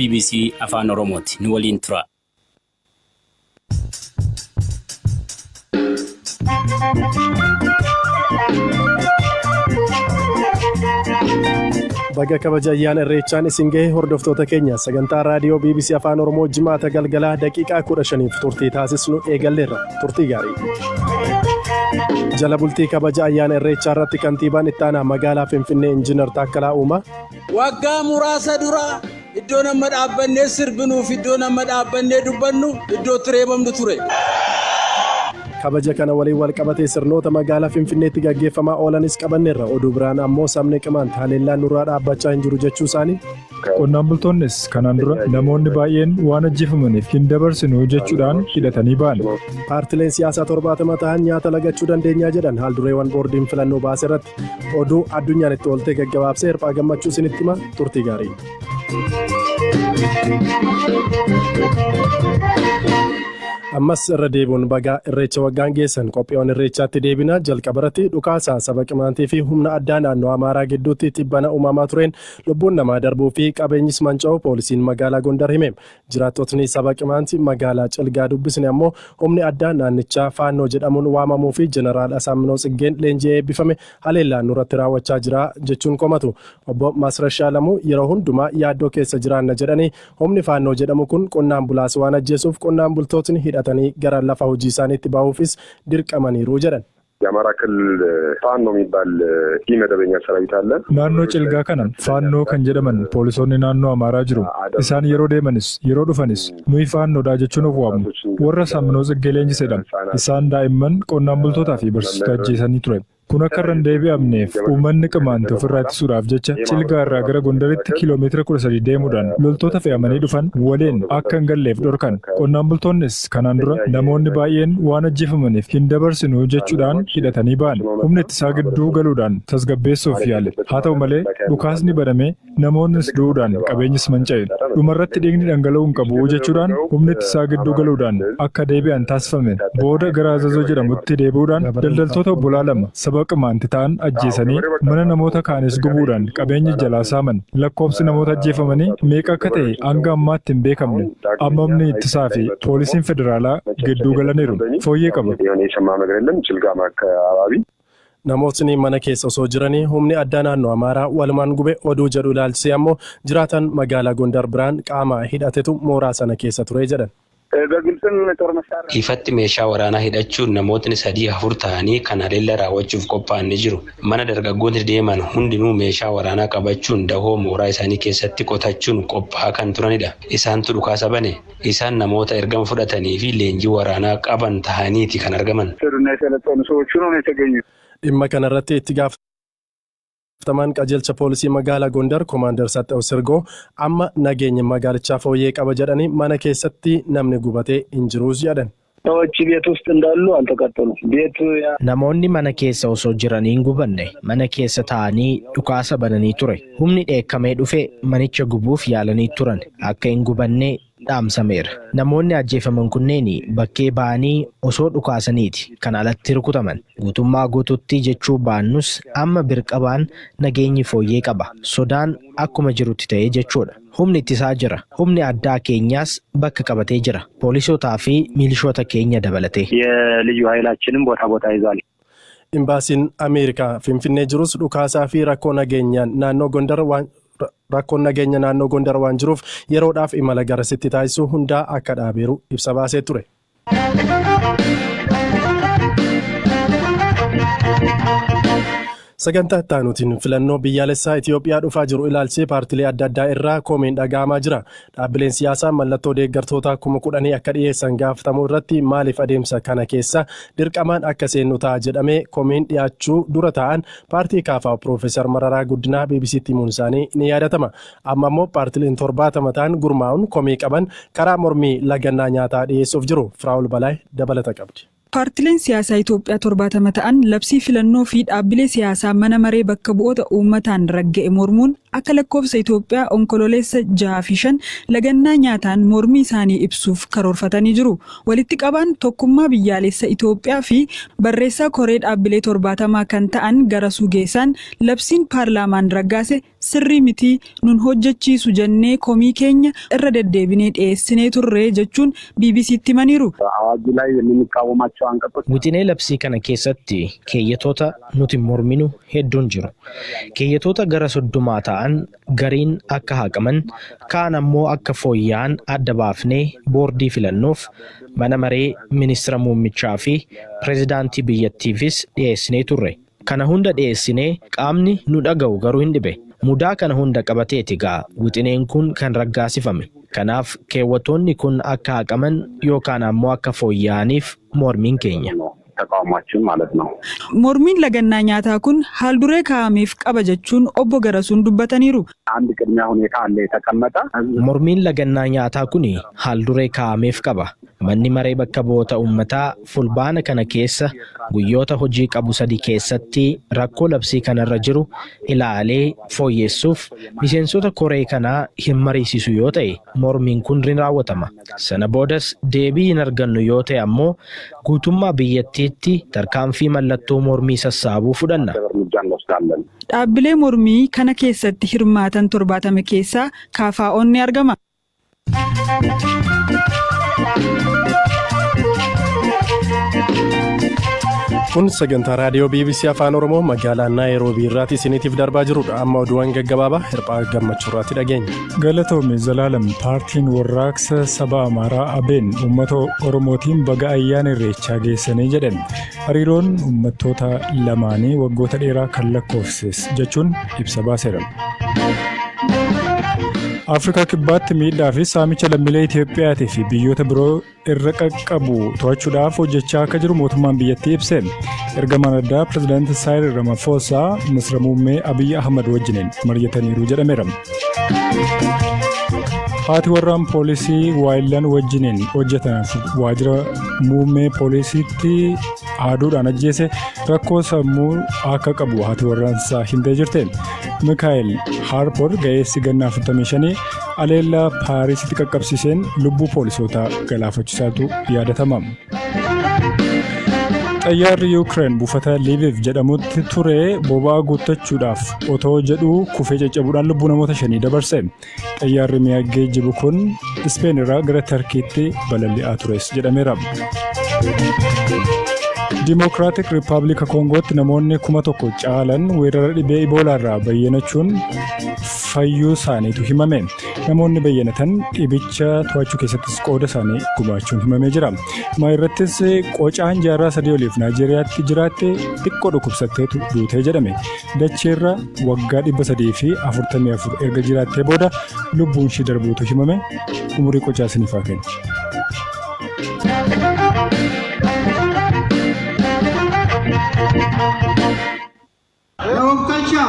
BBC Afaan Oromooti. Nu waliin tura. Baga kabaja ayyaana irreechaan isin gahee hordoftoota keenya sagantaa raadiyoo BBC Afaan Oromoo jimaata galgalaa daqiiqaa 15f turtii taasisnu eegalleerra. Turtii gaarii. Jala bultii kabaja ayyaana irreechaa irratti kantiibaan itti aanaa magaalaa Finfinnee Injiinar Taakkalaa Uumaa waggaa muraasa dura iddoo nama dhaabbannee sirbinuuf iddoo nama dhaabbannee dubbannu iddoo tireebamnu ture. Kabaja kana waliin wal qabatee sirnoota magaalaa Finfinneetti gaggeeffamaa oolanis qabanneerra. Oduu biraan ammoo sabni qimaant haleellaan nurraa dhaabbachaa hin jiru jechuu isaanii. Qonnaan bultoonnis kanaan dura namoonni baay'een waan ajjeefamaniif hin dabarsinu jechuudhaan hidhatanii ba'an. Paartileen siyaasaa 70 ta'an nyaata lagachuu dandeenyaa jedhan haaldureewwan boordiin filannoo baase irratti oduu addunyaan itti ooltee gaggabaabsee hirphaa gammachuu isinitti hima. Turtii gaarii. Ammas irra deebiin bagaa irreecha waggaan geessan qophiiwwan irreechaatti deebina jalqabarratti dhukaasaa saba qimaantii fi humna addaa naannoo Amaaraa gidduutti tibbana uumamaa tureen lubbuun namaa darbuu fi qabeenyis manca'uu poolisiin magaalaa Gondar hime. Jiraattotni saba qimaantii magaalaa Cilgaa dubbisne ammoo humni addaa naannichaa Faannoo jedhamuun waamamuu fi Jeneraal Asaaminoo Tsiggeen leenjii eebbifame haleellaan nurratti raawwachaa jira jechuun komatu. Obbo Masrashaa Lamuu yeroo hundumaa yaaddoo keessa jiraanna jedhanii humni Faannoo jedhamu kun qonnaan bulaas waan ajjeesuuf qonnaan bultootni hidhatanii gara lafa hojii isaaniitti bahuufis dirqamaniiru jedhan. የአማራ ክልል ፋኖ የሚባል ኢመደበኛ ሰራዊት አለ። ናannoo Cilgaa kana Faannoo kan jedhaman poolisoonni naannoo Amaaraa jiru. Isaan yeroo deemanis yeroo dhufanis nuyi Faannoodha jechuun of waamu. Warra Asaaminoo Tsiggee leenjii jedhamu. Isaan daa'imman qonnaan bultootaa fi barsiisota ajjeesanii turan. Kun akka irra hin deebi'amneef uummanni qimaantii ofirraa ittisuudhaaf jecha Cilgaa irraa gara Gondaritti kiiloomeetira 13 deemuudhaan loltoota fe'amanii dhufan waliin akka hin galleef dhorkan. Qonnaan bultoonnis kanaan dura namoonni baay'een waan ajjeefamaniif hin dabarsinu jechuudhaan hidhatanii ba'an. Humni ittisaa gidduu galuudhaan tasgabbeessuuf yaale. Haa ta'u malee dhukaasni banamee namoonnis du'uudhaan qabeenyis manca'e. Dhumarratti dhiigni dhangala'uu hin qabu jechuudhaan humni ittisaa gidduu galuudhaan akka deebi'an taasifame. Booda gara Azazoo jedhamutti deebi'uudhaan daldaltoota obbolaa lama saba qimaantii ta'an ajjeesanii mana namoota kaanis gubuudhaan qabeenya jalaa saaman. Lakkoofsi namoota ajjeefamanii meeqa akka ta'e hanga ammaatti hin beekamne. Amma humni ittisaa fi poolisiin federaalaa gidduu galaniiru. Fooyyee qabu. Namootni mana keessa osoo jiranii humni addaa naannoo Amaaraa walumaan gube oduu jedhu ilaalchisee ammoo jiraatan magaalaa Gondar biraan qaama hidhatetu mooraa sana keessa ture jedhan. Ifatti meeshaa waraanaa hidhachuun namootni 3-4 ta'anii kan haleellaa raawwachuuf qophaa'an ni jiru. Mana dargaggoonni deeman hundinuu meeshaa waraanaa qabachuun dahoo mooraa isaanii keessatti qotachuun qophaa'aa kan turanidha. Isaantu dhukaasa bane. Isaan namoota ergama fudhatanii fi leenjii waraanaa qaban ta'aniiti kan argaman. Dhimma kanarratti itti gaafatamaan qajeelcha poolisii magaalaa Gondar Komaander Saxxaw Sirgoo amma nageenya magaalichaa fooyyee qaba jedhanii mana keessatti namni gubatee hin jiruus jedhan. Namoonni mana keessa osoo jiranii hin gubanne mana keessa taa'anii dhukaasa bananii ture. Humni dheekkamee dhufe manicha gubuuf yaalanii turan akka hin gubanne dhaamsameera. Namoonni ajjeefaman kunneen bakkee ba'anii osoo dhukaasaniiti kan alatti rukutaman. Guutummaa guututti jechuu baannus amma birqabaan nageenyi fooyyee qaba. Sodaan akkuma jirutti ta'ee jechuudha. Humni ittisaa jira. Humni addaa keenyaas bakka qabatee jira. Poolisootaa fi milishoota keenya dabalatee. የልዩ ኃይላችንም ቦታ ቦታ ይዟል. Imbaasiin Ameerikaa Finfinnee jirus dhukaasaa fi rakkoo nageenya naannoo Gondar waan jiruuf yeroodhaaf imala garasitti taasisuu hundaa akka dhaabeeru ibsa baasee ture. Sagantaa ittaanuutiin filannoo biyyaalessaa Itoophiyaa dhufaa jiru ilaalchisee paartilee adda addaa irraa koomeen dhaga'amaa jira. Dhaabbileen siyaasaa mallattoo deeggartoota 10,000 akka dhiyeessan gaafatamuu irratti maaliif adeemsa kana keessa dirqamaan akka seennu ta'a jedhamee koomeen dhiyaachuu dura ta'an paartii KFO Piroofeesar Mararaa Guddinaa BBC'tti himuun isaanii ni yaadatama. Amma immoo paartileen 70 ta'an gurmaa'uun koomee qaban karaa mormii lagannaa nyaataa dhiyeessuuf jiru. Firaa'ul Balaay dabalata qabdi. Paartileen siyaasaa Itoophiyaa 70 ta'an labsii filannoo fi dhaabbilee siyaasaa mana maree bakka bu'oota uummataan ragga'e mormuun akka lakkoofsa Itoophiyaa onkololeessa 6 lagannaa nyaataan mormii isaanii ibsuuf karoorfatanii jiru. Walitti qabaan tokkummaa biyyaalessa Itoophiyaa fi barreessaa koree dhaabbilee 70 kan ta'an Garasuu Geessaan labsiin paarlaamaan raggaase sirrii miti nun hojjechiisu jennee komii keenya irra deddeebinee dhiyeessinee turre jechuun BBC'tti himaniiru. Wixinee labsii kana keessatti keeyyatoota nuti morminu hedduun jiru. Keeyyatoota gara 30 ta'an gariin akka haqaman, kaan ammoo akka fooyya'an adda baafnee boordii filannoof mana maree ministeera muummichaa fi pireezidaantii biyyattiifis dhiyeessinee turre. Kana hunda dhiyeessinee qaamni nu dhaga'u garuu hin dhibe. Mudaa kana hunda qabateeti gaa wixineen kun kan raggaasifame. Kanaaf keewwatoonni kun akka haqaman yookaan ammoo akka fooyya'aniif mormiin keenya. Mormiin lagannaa nyaataa kun haal duree kaa'ameef qaba jechuun obbo Garasuun dubbataniiru. Mormiin lagannaa nyaataa kun haal duree kaa'ameef qaba. Manni maree bakka bu'oota uummataa fulbaana kana keessa guyyoota hojii qabu 3 keessatti rakkoo labsii kanarra jiru ilaalee fooyyessuuf miseensota koree kanaa hin mariisisu yoo ta'e mormiin kun ni raawwatama. Sana boodas deebii hin argannu yoo ta'e ammoo guutummaa biyyattiitti tarkaanfii mallattoo mormii sassaabuu fudhanna. Dhaabbilee mormii kana keessatti hirmaatan 70 keessaa KFO'n ni argama. Kun sagantaa raadiyoo BBC Afaan Oromoo magaalaa Naayiroobii irraati isiniitiif darbaa jirudha. Amma oduuwwan gaggabaabaa hirphaa gammachuu irraatti dhageenya. Galatoomii Zalaalam paartiin warraaqsa saba Amaaraa ABN uummata Oromootiin baga ayyaana irreechaa geessanii jedhan. Hariiroon uummattoota lamaanii waggoota dheeraa kan lakkoofses jechuun ibsa baaseera. Afrikaa kibbaatti miidhaa fi saamicha lammiilee Itiyoophiyaatii fi biyyoota biroo irra qaqqabu to'achuudhaaf hojjechaa akka jiru mootummaan biyyattii ibse. Ergamaan addaa pireezidaantii Saayiril Ramaphosa ministeera muummee Abiyyi Ahmad wajjiniin mari'ataniiru jedhameera. Haati warraan poolisii Waayillan wajjiniin hojjetan waajjira muummee poolisiitti haaduudhaan ajjeese rakkoo sammuu akka qabu haati warraansaa himtee jirte. Mikaa'el Harper ga'eessi ganna 45 aleellaa Paarisitti qaqqabsiiseen lubbuu poolisootaa galaafachiisaatu yaadatama. Xayyaarri Yuukireen buufata Lviv jedhamutti ture boba'aa guuttachuudhaaf otoo jedhuu kufee caccabuudhaan lubbuu namoota 5 dabarse. Xayyaarri mi'a geejjibu kun Ispeen irraa gara Tarkiitti balali'aa tures jedhameera. Dimokiraatik Rippaabilika Koongootti namoonni 1,000 caalan weerara dhibee Iboolaa irraa bayyanachuun fayyuu isaaniitu himame. Namoonni bayyanatan dhibicha to'achuu keessattis qooda isaanii gumaachuun himamee jira. Maayirrattis qocaan jaarraa 3 oliif Naayijeeriyaatti jiraatte xiqqoo dhukkubsatteetu duutee jedhame. Dacheerra waggaa 344 erga jiraattee booda lubbuun ishee darbuutu himame. Umurii qocaa isiniif haa kennu. Kalcha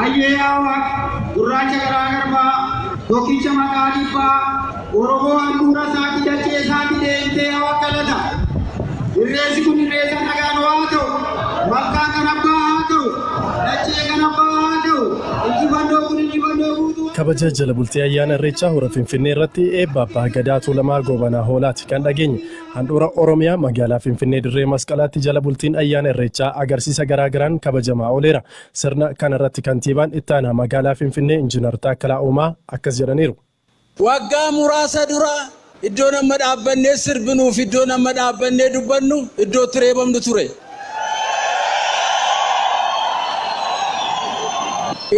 ayyawa gurraacha garaa garbaa tokkicha maqaa dhibbaa Oromoo handhuura isaatti dachee isaatti deemtee hawa qalata. Irreessi kun irreessa nagaan haa ta'u, bakkaa kan abbaa haa ta'u, dachee kan abbaa haa ta'u, injifannoo kun injifannoo guutuu. Kabaja jala bultii ayyaana irreechaa hora Finfinnee irratti eebba abbaa gadaa Tuulamaa Goobanaa Hoolaati kan dhageenye. Handhuura Oromiyaa magaalaa Finfinnee dirree masqalaatti jala bultiin ayyaana irreechaa agarsiisa garaagaraan kabajamaa ooleera. Sirna kanarratti kantiibaan itti aanaa magaalaa Finfinnee Injiinar Taakkalaa Uumaa akkas jedhaniiru. Waggaa muraasa dura iddoo nama dhaabbannee sirbinuuf iddoo nama dhaabbannee dubbannu iddoo tireebamnu ture.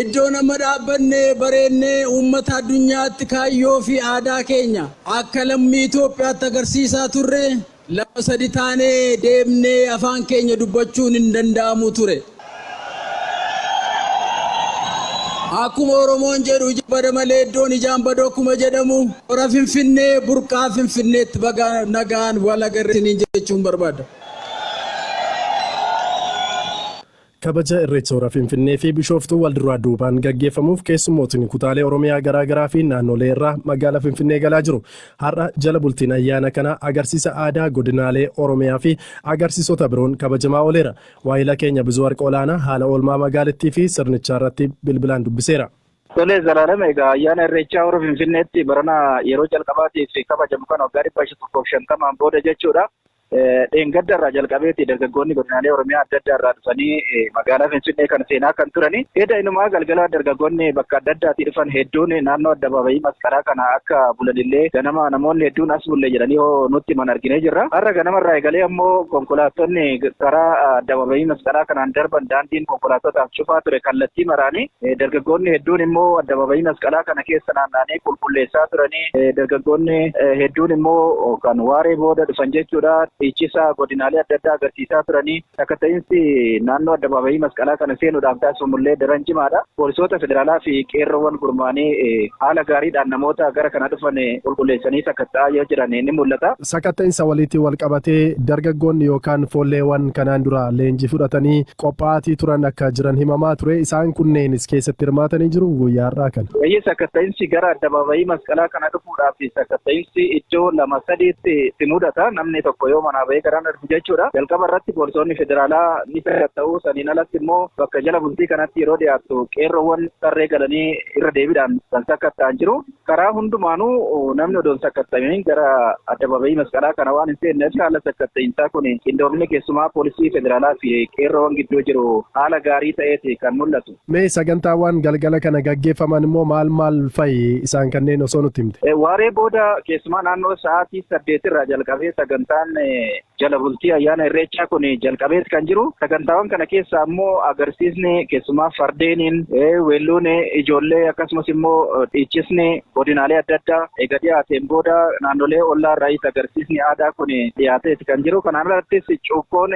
Iddoo nama dhaabbannee bareennee uummata addunyaatti kaayyoo fi aadaa keenya akka lammii Itoophiyaatti agarsiisaa turre 2-3 taanee deemnee afaan keenya dubbachuun hin danda'amu ture. Akkuma Oromoon jedhu bada malee iddoon ijaan badoo akkuma jedhamu hora Finfinnee burqaa Finfinneetti baga nagaan wal agarsiisanii jechuun barbaada. Kabaja irreecha hora Finfinnee fi Bishooftuu wal duraa duubaan gaggeeffamuuf keessummootni kutaalee Oromiyaa garaagaraa fi naannolee irraa magaalaa Finfinnee galaa jiru. Har'a jala bultiin ayyaana kana agarsiisa aadaa godinaalee Oromiyaa fi agarsiisota biroon kabajamaa ooleera. Waayila keenya Bizuu Warqa Olaanaa haala oolmaa magaalattii fi sirnichaa irratti bilbilaan dubbiseera. Tolee Zalaalam egaa ayyaana irreechaa hora Finfinneetti barana yeroo jalqabaatiif kabajamu kan waggaa 150 booda jechuudha. dheengadda irraa jalqabeeti dargaggoonni godinaalee Oromiyaa adda addaa irraa dhufanii magaalaa Finfinnee kan seenaa kan turani. Edda inumaa galgala dargaggoonni bakka adda addaatii dhufan hedduun naannoo addabaabayii masqalaa kana akka bulanillee ganama namoonni hedduun as bulle jedhanii nutti man arginee jirra. Har'a ganamarraa eegalee ammoo konkolaattonni karaa addabaabayii masqalaa kanaan darban daandiin konkolaattotaaf cufaa ture kallattii maraanii dargaggoonni hedduun immoo addabaabayii masqalaa kana keessa naanna'anii qulqulleessaa turanii dargaggoonni hedduun immoo kan waaree booda dhufan jechuudha. Dhiichisa godinaalee adda addaa agarsiisaa turanii akka ta'insi naannoo addabaabayii masqalaa kana seenuudhaaf taasifamullee daran cimaadha. Poolisoota federaalaa fi qeerroowwan gurmaanii haala gaariidhaan namoota gara kana dhufan qulqulleessanii sakatta'aa yoo jiran ni mul'ata. Sakatta'insa waliitiin wal qabatee dargaggoonni yookaan foolleewwan kanaan dura leenjii fudhatanii qophaa'atii turan akka jiran himamaa ture. Isaan kunneenis keessatti hirmaatanii jiru guyyaa har'aa kana. Sakatta'insi gara addabaabayii masqalaa kana dhufuudhaaf sakatta'insi iddoo 2-3tti mudata. Namni tokko yoo manaa bahee garaan dhufu jechuudha. Jalqaba irratti poolisoonni federaalaa ni sakatta'u. Saniin alatti immoo bakka jala bultii kanatti yeroo dhiyaatu qeerroowwan tarree galanii irra deebiidhaan kan sakatta'an jiru. Karaa hundumaanuu namni odoon sakatta'amiin gara addabaabayii masqalaa kana waan hin seenneef haala sakatta'insaa kun qindoomina keessumaa poolisii federaalaa fi qeerroowwan gidduu jiru haala gaarii ta'eeti kan mul'atu. Mee sagantaawwan galgala kana gaggeeffaman immoo maal fa'i isaan kanneen osoo nutti himte? Waaree booda keessumaa naannoo sa'aatii 8 irraa jalqabee sagantaan jala bultii ayyaana irreechaa kun jalqabees kan jiru. Sagantaawwan kana keessa ammoo agarsiisni keessumaa fardeeniin weelluun ijoollee akkasumas immoo dhiichisni godinaalee adda addaa eega dhiyaateen booda naannolee ollaa irraa agarsiisni aadaa kun dhiyaateeti kan jiru. Kanaan alattis cuukkoon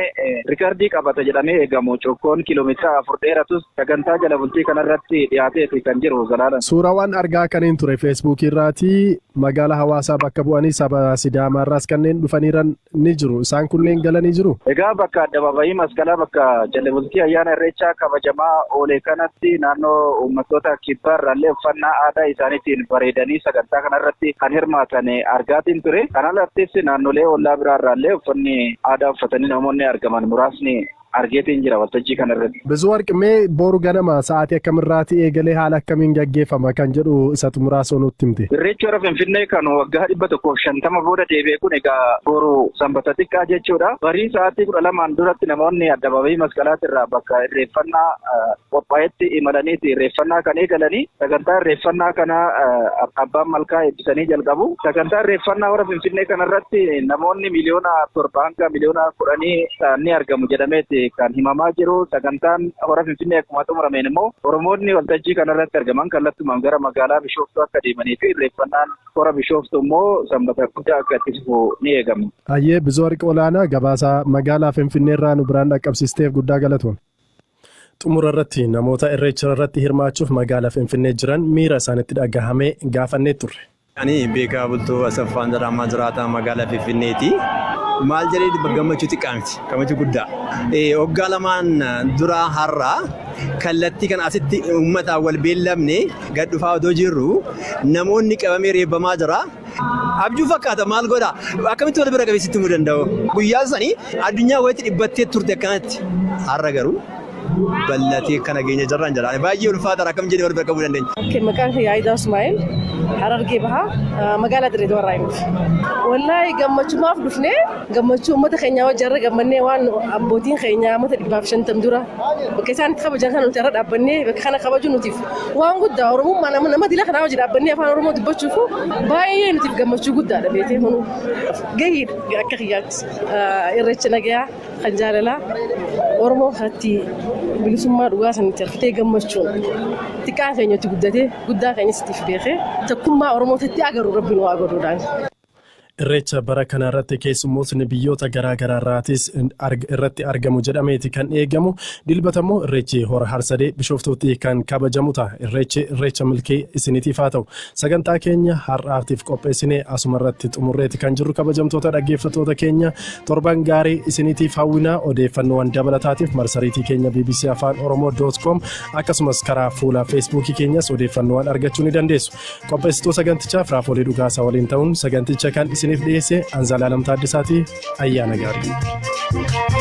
rikardii qabata jedhamee eegamu. Cuukkoon kiiloomeetira 4 dheeratus sagantaa jala bultii kanarratti dhiyaateeti kan jiru. Suurawwan argaa kanneen ture feesbuukii irraatii magaalaa hawaasaa bakka bu'anii saba Sidaamaarraas kanneen dhufaniiran ni jiru. Isaan kunneen galanii jiru. Egaa bakka addabaabayii masqalaa bakka jala bultii ayyaana irreechaa kabajamaa oolee kanatti naannoo uummattoota kibbaa irraallee uffannaa aadaa isaaniitiin bareedanii sagantaa kanarratti kan hirmaatan argaatiin ture. Kana alattis naannolee ollaa biraa irraallee uffanni aadaa uffatanii namoonni argaman muraasni argeetiin jira waltajjii kanarratti. Bizuu Warqimee boru ganama sa'aatii akkamirraati eegalee haala akkamiin gaggeeffama kan jedhu isatu muraasoo nutti himte. Irreechi hora Finfinnee kan waggaa 150 booda deebi'e kun egaa boru sanbata xiqqaa jechuudha. Barii sa'aatii 12 duratti namoonni addabaabayii masqalaatirraa bakka irreeffannaa qophaa'etti imalaniiti irreeffannaa kan eegalanii sagantaa irreeffannaa kana abbaan malkaa eebbisanii jalqabu. Sagantaa irreeffannaa hora Finfinnee kanarratti namoonni miliyoona 7 hanga miliyoona 10 ni argamu jedhameeti kan himamaa jiru. Sagantaan hora Finfinnee akkuma xumurameen immoo Oromoonni waltajjii kanarratti argaman kallattumaan gara magaalaa Bishooftuu akka deemanii fi irreeffannaan hora Bishooftuu immoo sanbata guddaa akka itti fufu ni eegama. Ayyee Bizuu Warqi Olaanaa gabaasaa magaalaa Finfinneerraa nu biraan dhaqqabsiisteef guddaa galatoom. Xumura irratti namoota irreecha irratti hirmaachuuf magaalaa Finfinnee jiran miira isaanitti dhagahamee gaafannee turre. Ani beekaa bultoo Asaffaan Jedhamaa jiraataa magaalaa Finfinneeti. Maal jedhee gammachuu xiqqaamti gammachuu guddaa. Waggaa lamaan dura har'aa kallattii kan asitti uummataan wal beellamne gad dhufaa otoo jirru namoonni qabamee reebbamaa jira. Abjuu fakkaata maal godha akkamitti wal bira qabeessitti himuu danda'u. Guyyaa sanii addunyaa walitti dhibbattee turte akkanatti har'a garuu bal'atee kana geenya jirraan jira. Baay'ee ulfaataadha akkam jedhee wal bira qabuu dandeenya. Maqaan kee Yaayidaa Ismaa'eel Harargee bahaa magaalaa Dirreedawaa irraa himuuf. Wallaahi gammachumaaf dhufnee gammachuu uummata keenyaa wajjin irra gammannee waan abbootiin keenyaa uummata 150 dura bakka isaan itti kabajan kana nuti irra dhaabbannee bakka kana kabaju nutiif waan guddaa Oromummaa nama dila kanaa wajjin dhaabbannee afaan Oromoo dubbachuuf baay'ee nutiif gammachuu guddaadha beekee kunu gahiidha akka kiyyaatti irreecha nagayaa kan jaalalaa Oromoo hatti bilisummaa dhugaa sanitti argitee gammachuun xiqqaan keenyatti guddatee guddaa keenyas itti beekee takkummaa Oromootti agarru rabbiin waa godhuudhaan. Irreecha bara kana irratti keessummootni biyyoota garaagaraa irraatis irratti argamu jedhameeti kan eegamu. Dilbata immoo irreechi hora Harsadee Bishooftuutti kan kabajamu ta'a. Irreecha milkii isiniitiif haa ta'u. Sagantaa keenya har'aatiif qopheessinee asuma irratti xumurreeti kan jirru kabajamtoota dhaggeeffattoota keenya torban gaarii isiniitiif hawwinaa odeeffannoowwan dabalataatiif marsariitii keenya BBC Afaan Oromoo.com akkasumas karaa fuula Feesbuukii keenyas odeeffannoowwan argachuu ni dandeessu. Qopheessitoota sagantichaaf Raafoolii Dhugaasaa waliin ta'uun saganticha kan isiniif dhiyeesse Anzalaalam Taaddisaati ayyaana gaarii.